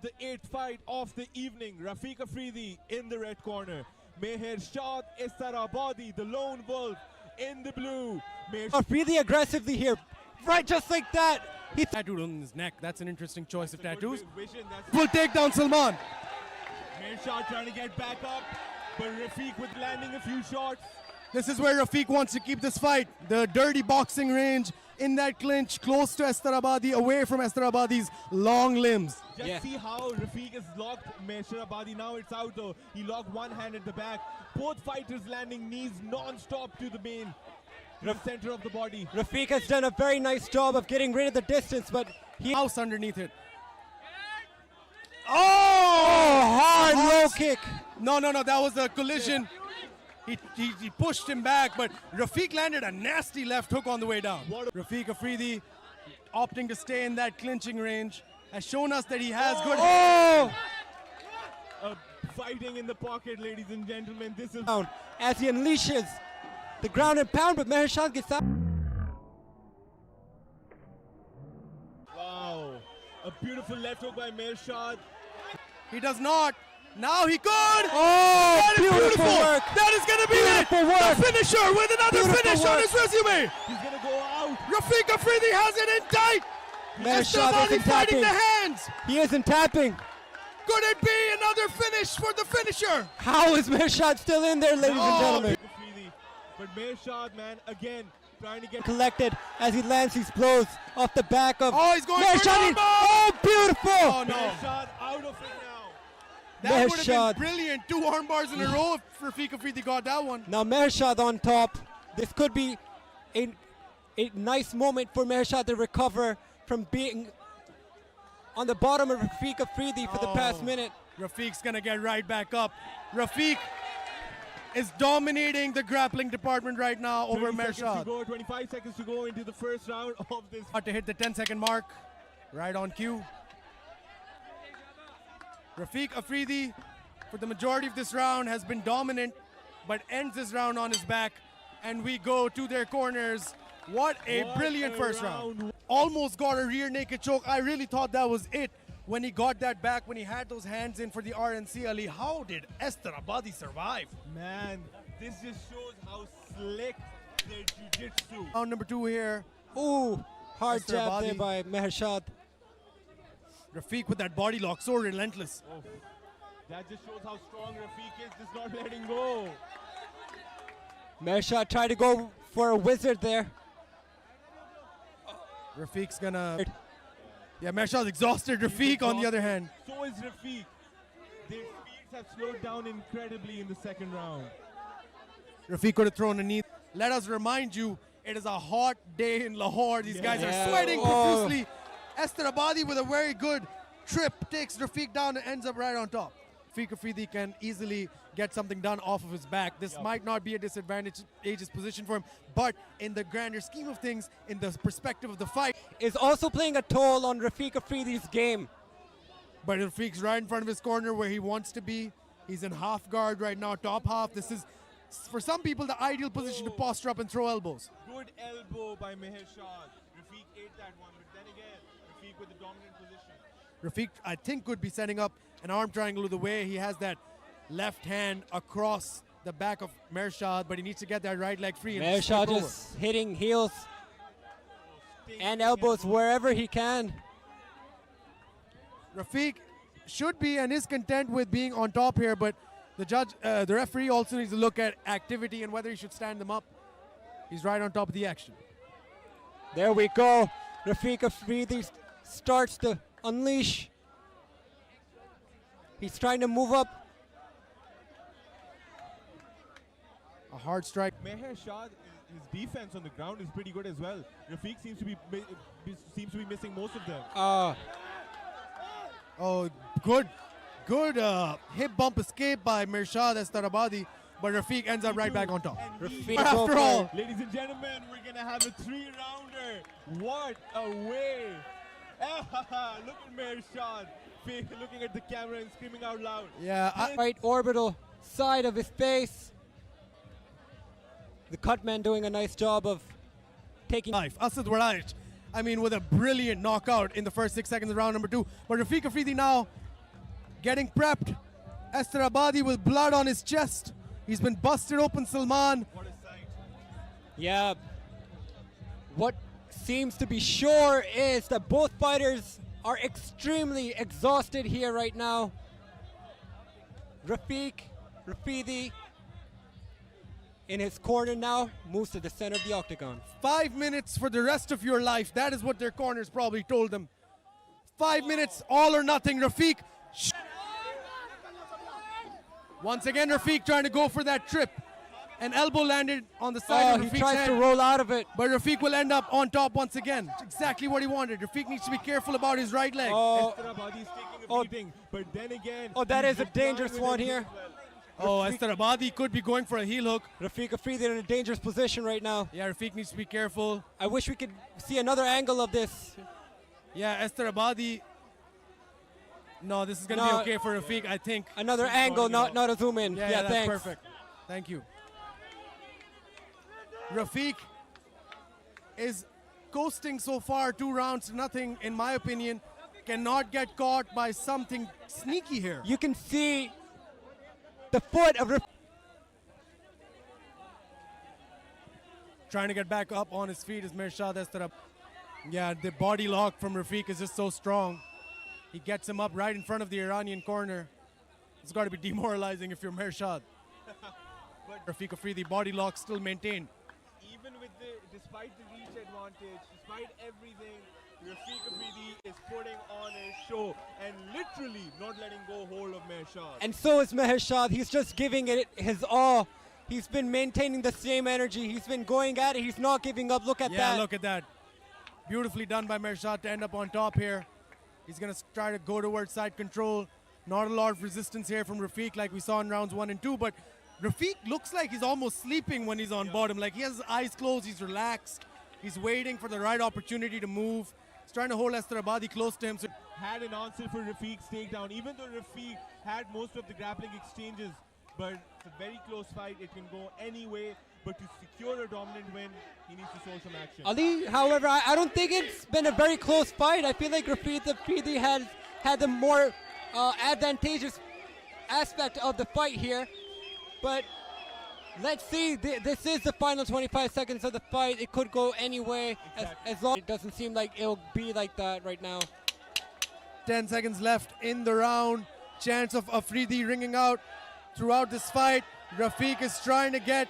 the 8th fight of the evening. Rafiq Afridi in the red corner. Mehrshad Estarabadi, the lone wolf, in the blue. Really aggressively here. Right, just like that. He tattooed on his neck. That's an interesting choice of tattoos. Will take down Salman. Mehrshad trying to get back up, but Rafiq with landing a few shots. This is where Rafiq wants to keep this fight. The dirty boxing range in that clinch, close to Estarabadi, away from Estarabadi's long limbs. Just see how Rafiq is locked Mehrshad. Now it's out though. He locked one hand at the back. Both fighters landing knees non-stop to the main. The center of the body. Rafiq has done a very nice job of getting rid of the distance, but he house underneath it. Oh, hard low kick. No, that was a collision. He pushed him back, but Rafiq landed a nasty left hook on the way down. Rafiq Afridi opting to stay in that clinching range has shown us that he has good. Oh! Fighting in the pocket, ladies and gentlemen. This is as he unleashes the ground and pound, but Mehrshad gets out. Wow, a beautiful left hook by Mehrshad. He does not. Now he could. Oh, that is beautiful work. That is going to be the finisher with another finish on his resume. He's going to go out. Rafiq Afridi has it in tight. Mehrshad isn't fighting tapping. the hands. He isn't tapping. Could it be another finish for the finisher? How is Mehrshad still in there, ladies and gentlemen? But Mehrshad, man, again, trying to get collected as he lands these blows off the back of. Oh, he's going Mehrshad. Oh, beautiful! Oh, no. Mehrshad out of it now. That would have been brilliant. 2 arm bars in a row if Rafiq Afridi got that one. Now Mehrshad on top. This could be a nice moment for Mehrshad to recover from being on the bottom of Rafiq Afridi for the past minute. Rafiq's gonna get right back up. Rafiq is dominating the grappling department right now over Mehrshad. 25 seconds to go into the first round of this. About to hit the 10-second mark, right on cue. Rafiq Afridi, for the majority of this round, has been dominant, but ends this round on his back, and we go to their corners. What a brilliant first round. Almost got a rear naked choke. I really thought that was it when he got that back, when he had those hands in for the RNC. Ali, how did Estarabadi survive? Man, this just shows how slick their jiu-jitsu. Round number 2 here. Ooh, hard jab there by Mehrshad. Rafiq with that body lock, so relentless. Oh, that just shows how strong Rafiq is, just not letting go. Mehrshad tried to go for a wizard there. Rafiq's gonna... Yeah, Mehrshad's exhausted. Rafiq, on the other hand. So is Rafiq. Their speeds have slowed down incredibly in the second round. Rafiq could have thrown a knee. Let us remind you, it is a hot day in Lahore. These guys are sweating profusely. Estarabadi with a very good trip takes Rafiq down and ends up right on top. Rafiq Afridi can easily get something done off of his back. This might not be a disadvantageous position for him, but in the grander scheme of things, in the perspective of the fight, is also playing a toll on Rafiq Afridi's game. But Rafiq's right in front of his corner where he wants to be. He's in half guard right now, top half. This is, for some people, the ideal position to posture up and throw elbows. Good elbow by Mehrshad. Rafiq ate that one, but then again, Rafiq with the dominant position. Rafiq, I think, could be setting up an arm triangle with the way he has that left hand across the back of Mehrshad, but he needs to get that right leg free. Mehrshad just hitting heels and elbows wherever he can. Rafiq should be and is content with being on top here, but the referee also needs to look at activity and whether he should stand them up. He's right on top of the action. There we go. Rafiq Afridi starts to unleash. He's trying to move up. A hard strike. Mehrshad, his defense on the ground is pretty good as well. Rafiq seems to be missing most of them. Oh, good hip bump escape by Mehrshad Estarabadi, but Rafiq ends up right back on top. After all, ladies and gentlemen, we're gonna have a 3-rounder. What a way! Look at Mehrshad looking at the camera and screaming out loud. Yeah, right orbital side of his face. The cutman doing a nice job of taking Asad Waraish, I mean, with a brilliant knockout in the first 6 seconds of round number 2. But Rafiq Afridi now getting prepped. Estarabadi with blood on his chest. He's been busted open, Salman. What a sight. Yeah. What seems to be sure is that both fighters are extremely exhausted here right now. Rafiq, Rafidi, in his corner now, moves to the center of the octagon. 5 minutes for the rest of your life. That is what their corners probably told them. 5 minutes, all or nothing. Rafiq. Once again, Rafiq trying to go for that trip. An elbow landed on the side of Rafiq's He tries head, to roll out of it. but Rafiq will end up on top once again. It's exactly what he wanted. Rafiq needs to be careful about his right leg. Estarabadi is taking a Oh. beating, but then again. That he's is a replying dangerous with one a here. heel well. Estarabadi could be going for a heel hook. Rafiq Afridi in a dangerous position right now. Yeah, Rafiq needs to be careful. I wish we could see another angle of this. Yeah, Estarabadi. No, this is going to No. be okay for Rafiq, I think. Another angle, not a zoom in. Yeah, that's thanks. perfect. Thank you. Rafiq is coasting so far, 2 rounds to nothing, in my opinion. Cannot get caught by something sneaky here. You can see the foot of Rafiq. Trying to get back up on his feet is mehrshad Estarabadi. Yeah, the body lock from Rafiq is just so strong. He gets him up right in front of the Iranian corner. It's got to be demoralizing if you're mehrshad. But Rafiq Afridi, body lock still maintained. Even despite the reach advantage, despite everything, Rafiq Afridi is putting on a show and literally not letting go hold of mehrshad. And so is mehrshad. He's just giving it his all. He's been maintaining the same energy. He's been going at it. He's not giving up. Look at that. Yeah, look at that. Beautifully done by mehrshad to end up on top here. He's going to try to go towards side control. Not a lot of resistance here from Rafiq like we saw in rounds 1 and 2, but Rafiq looks like he's almost sleeping when he's on bottom. Like he has his eyes closed, he's relaxed. He's waiting for the right opportunity to move. He's trying to hold Estarabadi close to him. So Had an answer for Rafiq's takedown, even though Rafiq had most of the grappling exchanges, but it's a very close fight. It can go any way, but to secure a dominant win, he needs to show some action. Ali, however, I don't think it's been a very close fight. I feel like Rafiq Afridi has had the more advantageous aspect of the fight here. But let's see. This is the final 25 seconds of the fight. It could go any way. As long it doesn't seem like it'll be like that right now. 10 seconds left in the round. Chance of Afridi ringing out throughout this fight. Rafiq is trying to get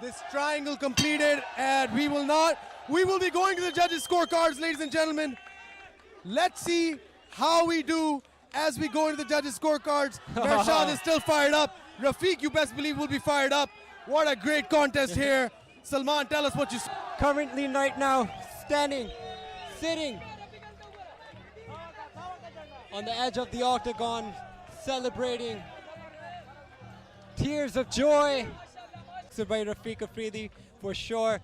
this triangle completed, and we will be going to the judges' scorecards, ladies and gentlemen. Let's see how we do as we go into the judges' scorecards. mehrshad is still fired up. Rafiq, you best believe, will be fired up. What a great contest here. Salman, tell us what you saw. Currently right now, standing, sitting on the edge of the octagon, celebrating. Tears of joy. So by Rafiq Afridi, for sure.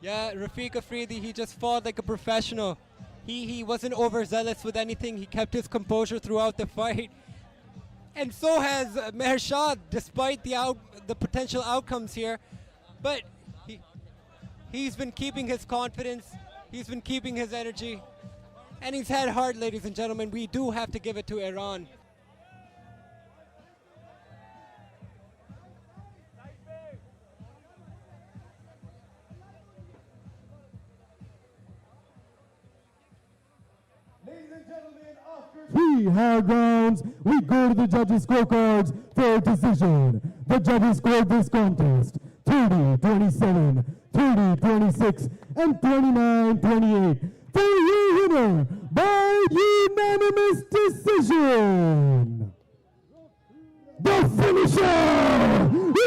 Yeah, Rafiq Afridi, he just fought like a professional. He wasn't overzealous with anything. He kept his composure throughout the fight. And so has mehrshad, despite the potential outcomes here. But he's been keeping his confidence. He's been keeping his energy. And he's had heart, ladies and gentlemen. We do have to give it to Iran. Ladies and gentlemen, after 3 hard rounds, we go to the judges' scorecards for a decision. The judges scored this contest 30-27, 30-26, and 29-28. For your winner by unanimous decision, the finisher!